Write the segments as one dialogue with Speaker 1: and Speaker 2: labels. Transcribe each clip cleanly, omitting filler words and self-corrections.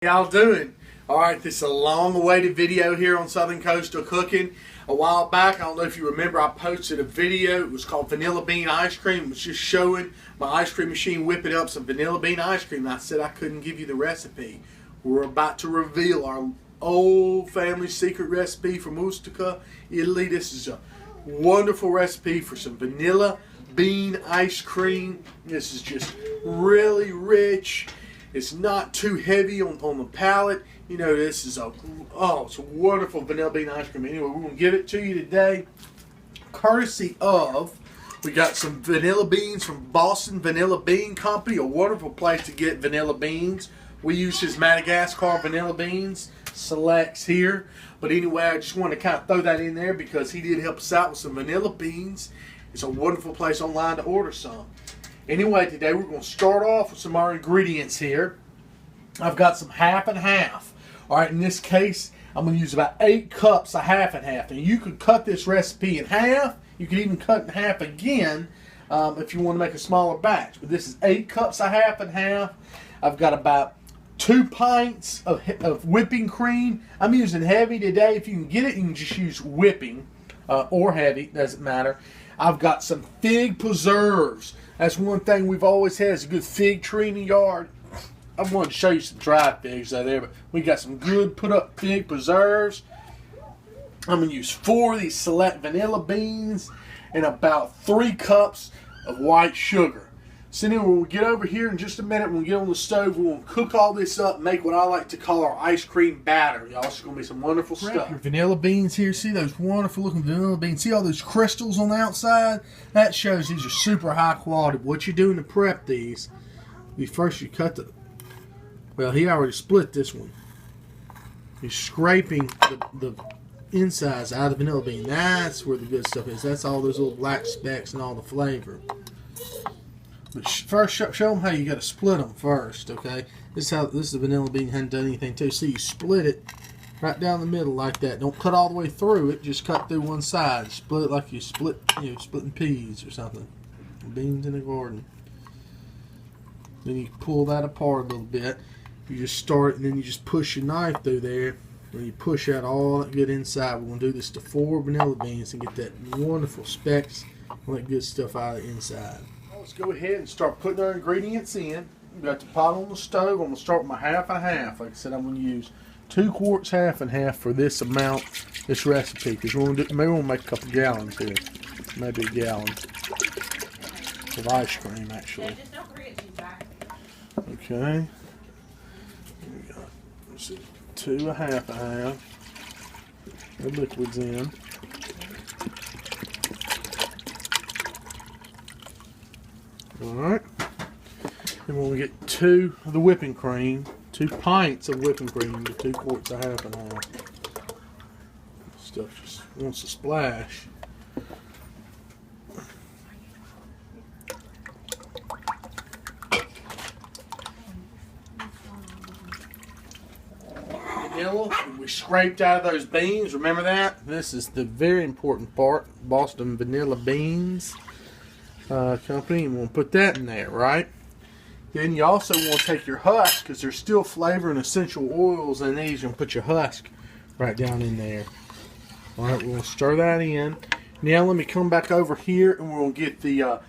Speaker 1: Y'all doing? Alright, this is a long-awaited video here on Southern Coastal Cooking. A while back, I don't know if you remember, I posted a video. It was called Vanilla Bean Ice Cream. It was just showing my ice cream machine whipping up some vanilla bean ice cream. I said I couldn't give you the recipe. We're about to reveal our old family secret recipe from Ustica, Italy. This is a wonderful recipe for some vanilla bean ice cream. This is just really rich. It's not too heavy on the palate. You know, this is it's a wonderful vanilla bean ice cream. Anyway, we're going to give it to you today, courtesy of, we got some vanilla beans from Boston Vanilla Bean Company, a wonderful place to get vanilla beans. We use his Madagascar vanilla beans selects here. But anyway, I just want to kind of throw that in there because he did help us out with some vanilla beans. It's a wonderful place online to order some. Anyway, today we're going to start off with some of our ingredients here. I've got some half and half. Alright, in this case, I'm going to use about 8 cups of half and half. And you could cut this recipe in half. You could even cut it in half again if you want to make a smaller batch. But this is 8 cups of half and half. I've got about 2 pints of whipping cream. I'm using heavy today. If you can get it, you can just use whipping or heavy. Doesn't matter. I've got some fig preserves. That's one thing we've always had is a good fig tree in the yard. I wanted to show you some dried figs out there, but we got some good put up fig preserves. I'm going to use 4 of these select vanilla beans and about 3 cups of white sugar. So anyway, when we get over here in just a minute, when we get on the stove, we're going to cook all this up and make what I like to call our ice cream batter. Y'all, it's going to be some wonderful stuff. Your vanilla beans here. See those wonderful looking vanilla beans? See all those crystals on the outside? That shows these are super high quality. What you're doing to prep these, first you cut the, well, he already split this one. You're scraping the insides out of the vanilla bean. That's where the good stuff is. That's all those little black specks and all the flavor. But first, show them how you got to split them first, okay? This is the vanilla bean. Hadn't done anything to. See, you split it right down the middle like that. Don't cut all the way through it. Just cut through one side. Split it like you splitting peas or something. Beans in the garden. Then you pull that apart a little bit. You just start it, and then you just push your knife through there. And you push out all that good inside. We're going to do this to 4 vanilla beans and get that wonderful specks, all that good stuff out of the inside. Let's go ahead and start putting our ingredients in. We've got the pot on the stove. I'm going to start with my half and half. Like I said, I'm going to use 2 quarts half and half for this amount, this recipe. Because maybe we'll make a couple gallons here. Maybe a gallon of ice cream, actually. Yeah, just don't forget to back. Okay. We got, let's see, 2 a half and half. The liquid's in. Alright, and when we get 2 of the whipping cream, 2 pints of whipping cream to 2 quarts of half and half. Stuff just wants to splash. Vanilla, we scraped out of those beans, remember that? This is the very important part, Boston Vanilla Beans. Company, and we'll put that in there, right? Then you also want to take your husk, because there's still flavor and essential oils in these, and put your husk right down in there. Alright, we'll stir that in. Now let me come back over here and we'll get the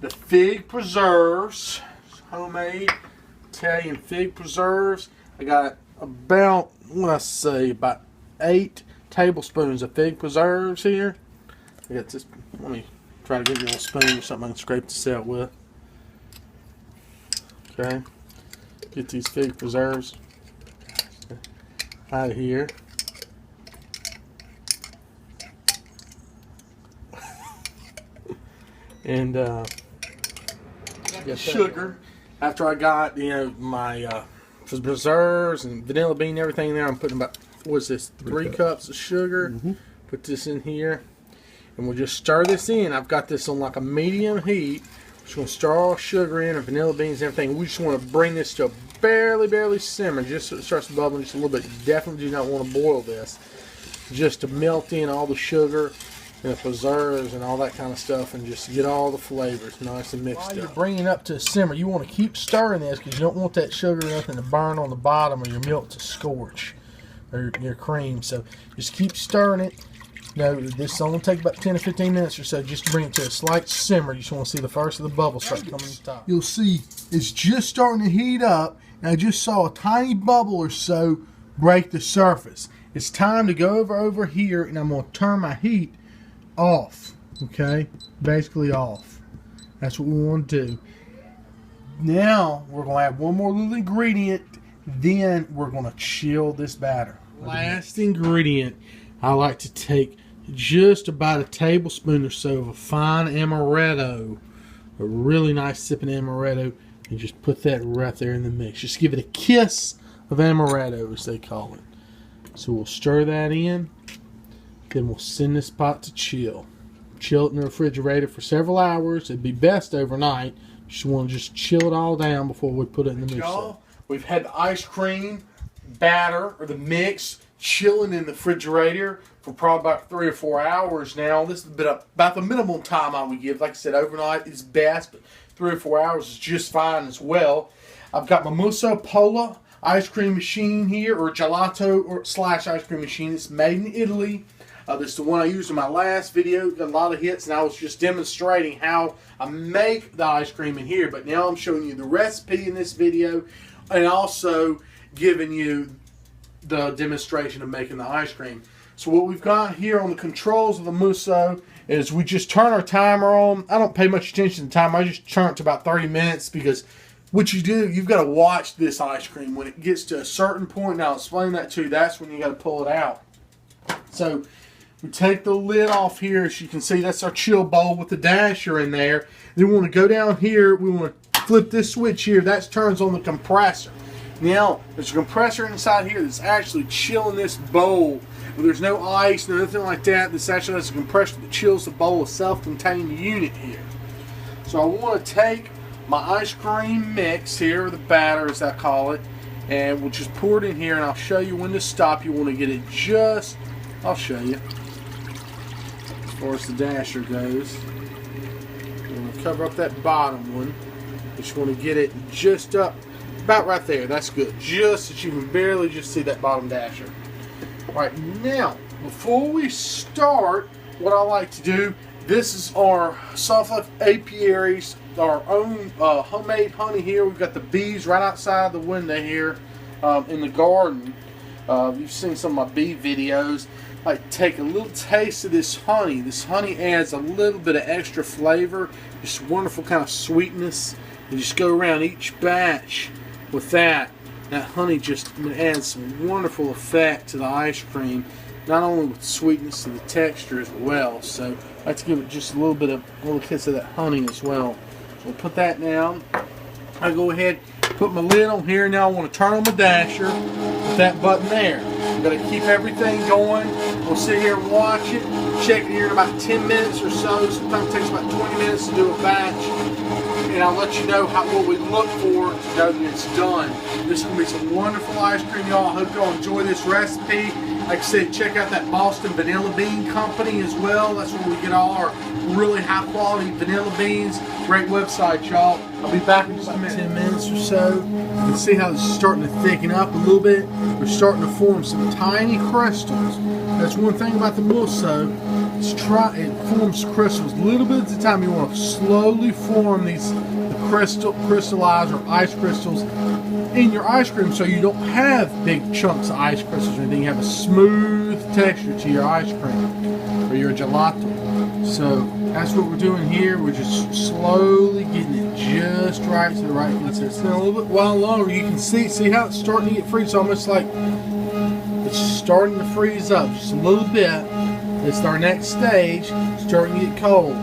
Speaker 1: fig preserves, homemade Italian fig preserves. I got about, about 8 tablespoons of fig preserves here. I got this, let me try to get you a little spoon or something I can scrape this out with. Okay. Get these fig preserves out of here. And got sugar. After I got, my preserves and vanilla bean and everything there, I'm putting about, what's this, 3 cups of sugar. Put this in here. And we'll just stir this in. I've got this on like a medium heat. Just going to stir all sugar in and vanilla beans and everything. We just want to bring this to a barely simmer, just so it starts bubbling just a little bit. You definitely do not want to boil this. Just to melt in all the sugar and the preserves and all that kind of stuff, and just get all the flavors nice and mixed up. While you're bringing it up to a simmer, you want to keep stirring this because you don't want that sugar or nothing to burn on the bottom or your milk to scorch or your cream. So just keep stirring it. Now, this will only take about 10 or 15 minutes or so just to bring it to a slight simmer. You just want to see the first of the bubbles start coming to the top. You'll see it's just starting to heat up, and I just saw a tiny bubble or so break the surface. It's time to go over here, and I'm going to turn my heat off, okay? Basically off. That's what we want to do. Now, we're going to add one more little ingredient, then we're going to chill this batter. Last ingredient, I like to take just about a tablespoon or so of a fine amaretto, a really nice sipping amaretto, and just put that right there in the mix. Just give it a kiss of amaretto, as they call it. So we'll stir that in, then we'll send this pot to chill. Chill it in the refrigerator for several hours. It'd be best overnight. Just want to just chill it all down before we put it in the mixer. We've had the ice cream batter, or the mix, chilling in the refrigerator for probably about 3 or 4 hours now. This has been about the minimum time I would give. Like I said, overnight is best, but 3 or 4 hours is just fine as well. I've got my Musso Pola ice cream machine here, or gelato or slash ice cream machine. It's made in Italy. This is the one I used in my last video. Got a lot of hits, and I was just demonstrating how I make the ice cream in here. But now I'm showing you the recipe in this video, and also giving you the demonstration of making the ice cream. So what we've got here on the controls of the Musso is we just turn our timer on. I don't pay much attention to the timer. I just turn it to about 30 minutes because what you do, you've got to watch this ice cream. When it gets to a certain point, and I'll explain that to you, that's when you got to pull it out. So we take the lid off here. As you can see, that's our chill bowl with the dasher in there. Then we want to go down here. We want to flip this switch here. That turns on the compressor. Now, there's a compressor inside here that's actually chilling this bowl. There's no ice, nothing like that. This actually has a compressor that chills the bowl, a self-contained unit here. So I want to take my ice cream mix here, or the batter as I call it, and we'll just pour it in here, and I'll show you when to stop. You want to get it just, I'll show you, as far as the dasher goes. You want to cover up that bottom one. You just want to get it just up, about right there. That's good. Just that you can barely just see that bottom dasher. Right now, before we start, what I like to do, this is our soft life apiaries, our own homemade honey here. We've got the bees right outside the window here in the garden. You've seen some of my bee videos. I take a little taste of this honey. This honey adds a little bit of extra flavor, just wonderful kind of sweetness. You just go around each batch with that. That honey just adds some wonderful effect to the ice cream, not only with sweetness and the texture as well. So I like to give it just a little kiss of that honey as well. So we'll put that down. I go ahead, put my lid on here. Now I want to turn on my dasher with that button there. I'm going to keep everything going. We'll sit here and watch it. Check it here in about 10 minutes or so. Sometimes it takes about 20 minutes to do a batch. And I'll let you know what we look for to know that it's done. This is going to be some wonderful ice cream, y'all. I hope y'all enjoy this recipe. Like I said, check out that Boston Vanilla Bean Company as well. That's where we get all our really high quality vanilla beans. Great website, y'all. I'll be back in just about 10 minutes or so. You can see how it's starting to thicken up a little bit. We're starting to form some tiny crystals. That's one thing about the Musso. It forms crystals a little bit at a time. You want to slowly form these crystallized or ice crystals in your ice cream, so you don't have big chunks of ice crystals or anything. You have a smooth texture to your ice cream or your gelato. So that's what we're doing here. We're just slowly getting it just right to the right consistency. Now a little bit while longer, you can see how it's starting to get freeze. It's almost like it's starting to freeze up just a little bit. It's our next stage, starting to get cold,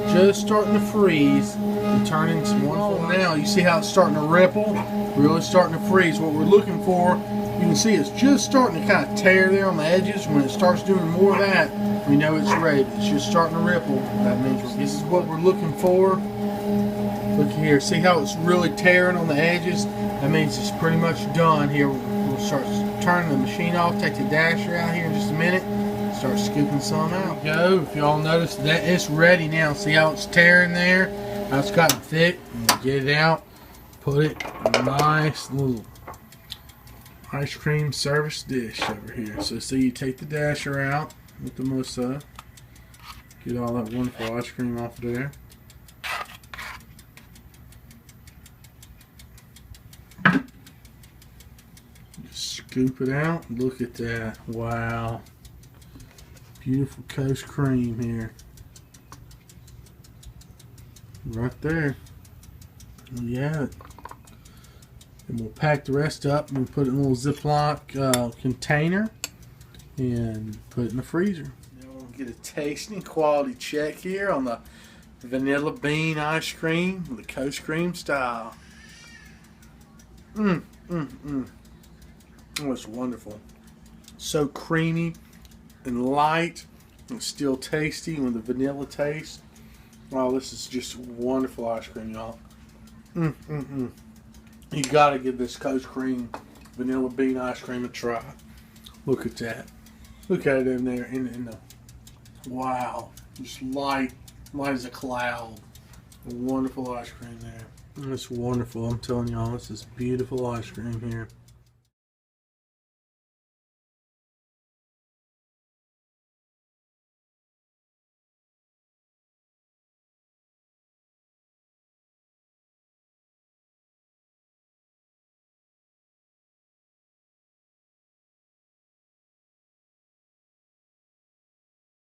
Speaker 1: just starting to freeze and turning some wonderful. Now you see how it's starting to ripple, really starting to freeze. What we're looking for, you can see it's just starting to kind of tear there on the edges. When it starts doing more of that, we know it's ready. It's just starting to ripple. That means this is what we're looking for. Look here, see how it's really tearing on the edges? That means it's pretty much done here. We'll start turning the machine off, take the dasher out here in just a minute. start scooping some out. Go. If y'all notice that it's ready now. See how it's tearing there? How it's gotten thick. Get it out. Put it in a nice little ice cream service dish over here. So see, you take the dasher out with the mousse. Get all that wonderful ice cream off there. Just scoop it out. Look at that. Wow. Beautiful Coast cream here. Right there. Yeah. And we'll pack the rest up and we'll put it in a little Ziploc container and put it in the freezer. Now we'll get a tasting quality check here on the vanilla bean ice cream, the Coast cream style. Oh, it's wonderful. So creamy and light and still tasty with the vanilla taste. Wow, this is just wonderful ice cream, y'all. You gotta give this Coast cream vanilla bean ice cream a try. Look at that. Look at it in there. In the wow, just light as a cloud. A wonderful ice cream there. It's wonderful. I'm telling y'all, this is beautiful ice cream here.